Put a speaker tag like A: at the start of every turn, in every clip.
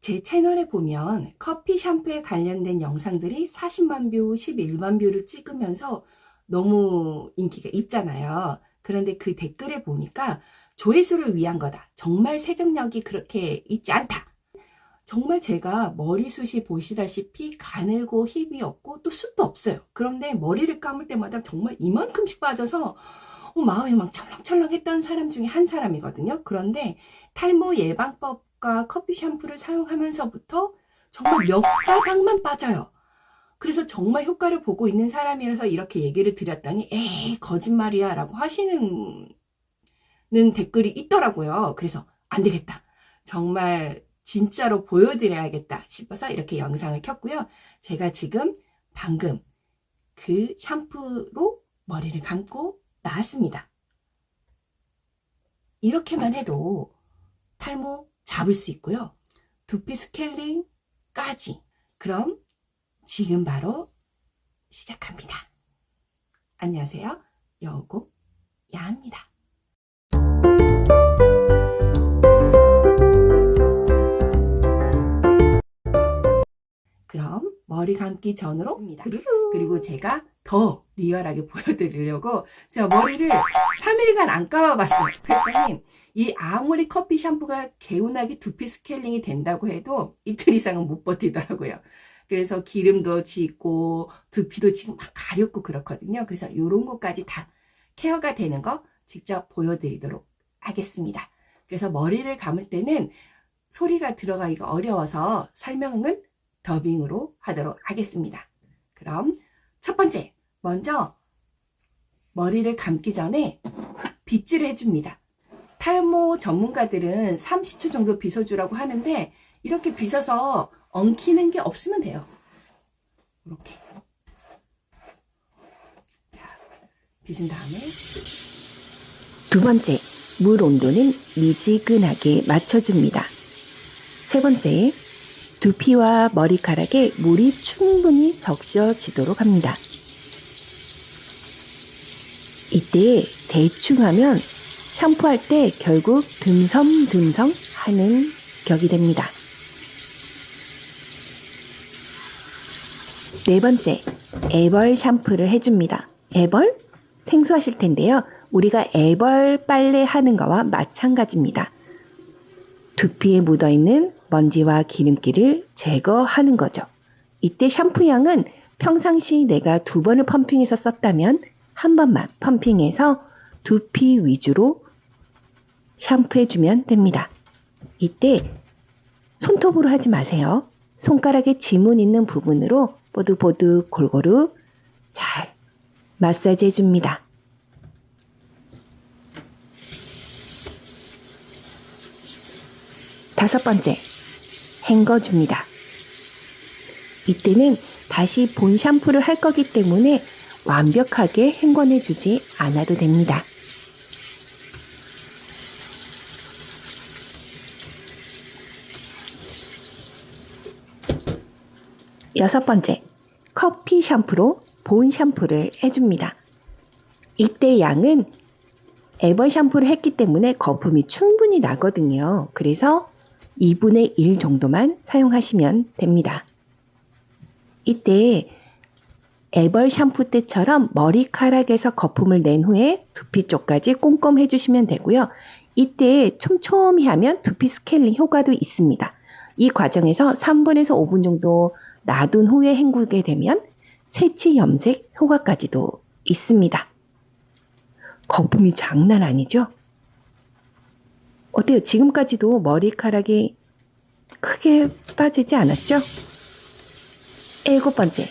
A: 제 채널에 보면 커피 샴푸에 관련된 영상들이 40만 뷰, 11만 뷰를 찍으면서 너무 인기가 있잖아요. 그런데 그 댓글에 보니까 조회수를 위한 거다. 정말 세정력이 그렇게 있지 않다. 정말 제가 머리숱이 보시다시피 가늘고 힙이 없고 또 숱도 없어요. 그런데 머리를 감을 때마다 정말 이만큼씩 빠져서 마음이 막 철렁철렁했던 사람 중에 한 사람이거든요. 그런데 탈모 예방법과 커피 샴푸를 사용하면서부터 정말 몇 가닥만 빠져요. 그래서 정말 효과를 보고 있는 사람이라서 이렇게 얘기를 드렸더니 에이 거짓말이야 라고 하시는 댓글이 있더라고요. 그래서 안 되겠다. 정말 진짜로 보여드려야겠다 싶어서 이렇게 영상을 켰고요. 제가 지금 방금 그 샴푸로 머리를 감고 나왔습니다. 이렇게만 해도 탈모 잡을 수 있고요. 두피 스케일링까지. 그럼 지금 바로 시작합니다. 안녕하세요. 여우고 야입니다. 그럼 머리 감기 전으로 그리고 제가 더 리얼하게 보여드리려고 제가 머리를 3일간 안 감아봤어요. 그랬더니 이 아무리 커피 샴푸가 개운하게 두피 스케일링이 된다고 해도 이틀 이상은 못 버티더라고요. 그래서 기름도 지고 두피도 지금 막 가렵고 그렇거든요. 그래서 이런 것까지 다 케어가 되는 거 직접 보여드리도록 하겠습니다. 그래서 머리를 감을 때는 소리가 들어가기가 어려워서 설명은 더빙으로 하도록 하겠습니다. 그럼 첫 번째, 먼저 머리를 감기 전에 빗질을 해줍니다. 탈모 전문가들은 30초 정도 빗어주라고 하는데 이렇게 빗어서 엉키는 게 없으면 돼요. 이렇게. 자, 빗은 다음에
B: 두 번째, 물 온도는 미지근하게 맞춰줍니다. 세 번째, 두피와 머리카락에 물이 충분히 적셔지도록 합니다. 이때 대충 하면 샴푸할 때 결국 듬성듬성 하는 격이 됩니다. 네 번째, 애벌 샴푸를 해줍니다. 애벌? 생소하실 텐데요. 우리가 애벌 빨래 하는 거와 마찬가지입니다. 두피에 묻어있는 먼지와 기름기를 제거하는 거죠. 이때 샴푸 양은 평상시 내가 2번을 펌핑해서 썼다면 한 번만 펌핑해서 두피 위주로 샴푸해주면 됩니다. 이때 손톱으로 하지 마세요. 손가락에 지문 있는 부분으로 보드보드 골고루 잘 마사지 해줍니다. 다섯 번째, 헹궈줍니다. 이때는 다시 본 샴푸를 할 거기 때문에 완벽하게 헹궈내주지 않아도 됩니다. 여섯 번째, 커피 샴푸로 본 샴푸를 해줍니다. 이때 양은 애벌 샴푸를 했기 때문에 거품이 충분히 나거든요. 그래서 2분의 1 정도만 사용하시면 됩니다. 이때 애벌 샴푸 때처럼 머리카락에서 거품을 낸 후에 두피 쪽까지 꼼꼼 해주시면 되고요. 이때 촘촘히 하면 두피 스케일링 효과도 있습니다. 이 과정에서 3분에서 5분 정도 놔둔 후에 헹구게 되면 새치 염색 효과까지도 있습니다. 거품이 장난 아니죠? 어때요? 지금까지도 머리카락이 크게 빠지지 않았죠? 일곱 번째,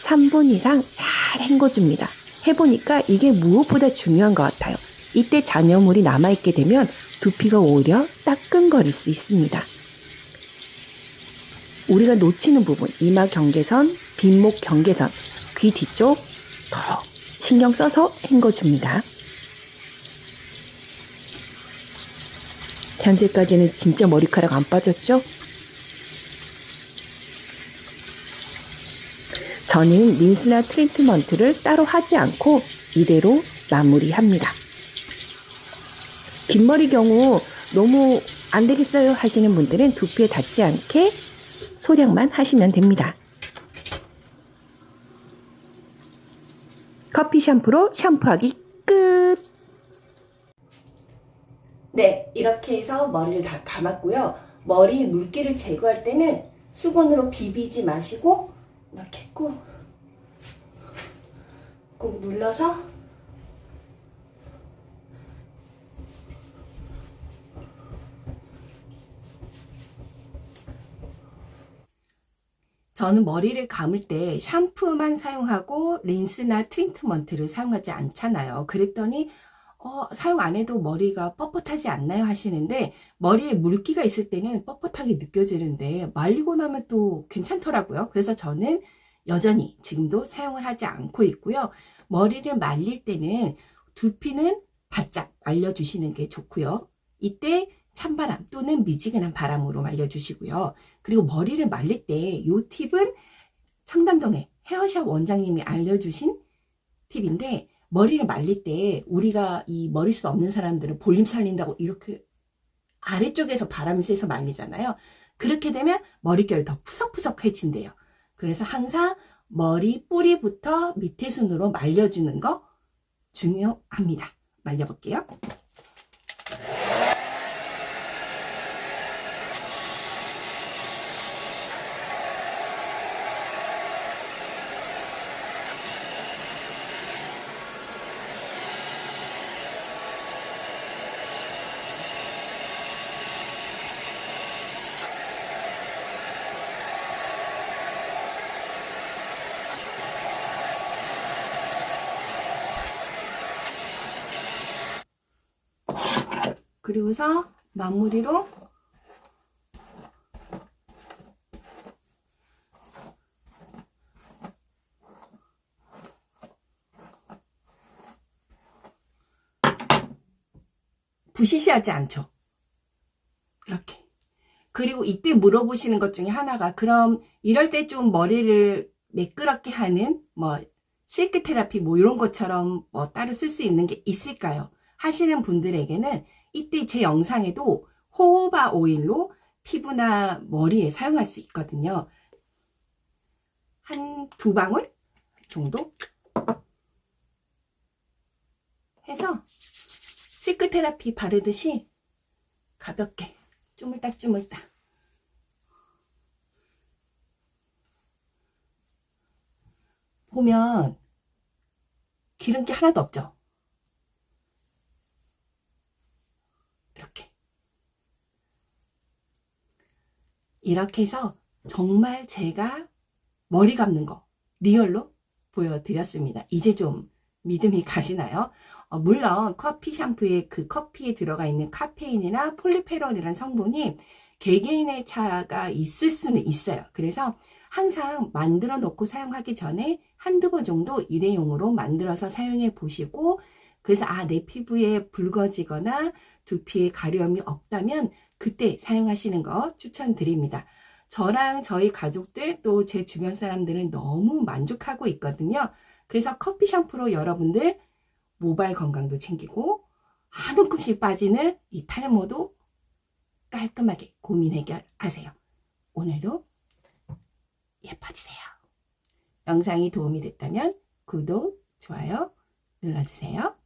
B: 3분 이상 잘 헹궈줍니다. 해보니까 이게 무엇보다 중요한 것 같아요. 이때 잔여물이 남아있게 되면 두피가 오히려 따끔거릴 수 있습니다. 우리가 놓치는 부분, 이마 경계선, 빗목 경계선, 귀 뒤쪽 더 신경 써서 헹궈줍니다. 현재까지는 진짜 머리카락 안 빠졌죠? 저는 린스나 트리트먼트를 따로 하지 않고 이대로 마무리합니다. 긴 머리 경우 너무 안 되겠어요 하시는 분들은 두피에 닿지 않게 소량만 하시면 됩니다. 커피 샴푸로 샴푸하기 끝!
A: 네, 이렇게 해서 머리를 다 감았고요. 머리 물기를 제거할 때는 수건으로 비비지 마시고 이렇게 꾹 눌러서 저는 머리를 감을 때 샴푸만 사용하고 린스나 트리트먼트를 사용하지 않잖아요. 그랬더니 사용 안 해도 머리가 뻣뻣하지 않나요? 하시는데 머리에 물기가 있을 때는 뻣뻣하게 느껴지는데 말리고 나면 또 괜찮더라고요. 그래서 저는 여전히 지금도 사용을 하지 않고 있고요. 머리를 말릴 때는 두피는 바짝 말려주시는 게 좋고요. 이때 찬바람 또는 미지근한 바람으로 말려주시고요. 그리고 머리를 말릴 때 이 팁은 청담동의 헤어샵 원장님이 알려주신 팁인데, 머리를 말릴 때 우리가 이 머리숱 없는 사람들은 볼륨 살린다고 이렇게 아래쪽에서 바람이 세서 말리잖아요. 그렇게 되면 머릿결이 더 푸석푸석해진대요. 그래서 항상 머리 뿌리부터 밑에 순으로 말려주는 거 중요합니다. 말려볼게요. 그리고서 마무리로 부시시하지 않죠. 이렇게. 그리고 이때 물어보시는 것 중에 하나가, 그럼 이럴 때 좀 머리를 매끄럽게 하는 실크 테라피 이런 것처럼 따로 쓸 수 있는 게 있을까요? 하시는 분들에게는 이때 제 영상에도 호호바 오일로 피부나 머리에 사용할 수 있거든요. 한 2방울 정도 해서 실크 테라피 바르듯이 가볍게 쪼물딱쪼물딱 보면 기름기 하나도 없죠. 이렇게 해서 정말 제가 머리 감는 거 리얼로 보여드렸습니다. 이제 좀 믿음이 가시나요? 물론 커피 샴푸에 그 커피에 들어가 있는 카페인이나 폴리페놀이라는 성분이 개개인의 차가 있을 수는 있어요. 그래서 항상 만들어 놓고 사용하기 전에 한두 번 정도 일회용으로 만들어서 사용해 보시고, 그래서 내 피부에 붉어지거나 두피에 가려움이 없다면 그때 사용하시는 거 추천드립니다. 저랑 저희 가족들 또 제 주변 사람들은 너무 만족하고 있거든요. 그래서 커피 샴푸로 여러분들 모발 건강도 챙기고 한 움큼씩 빠지는 이 탈모도 깔끔하게 고민 해결하세요. 오늘도 예뻐지세요. 영상이 도움이 됐다면 구독, 좋아요 눌러주세요.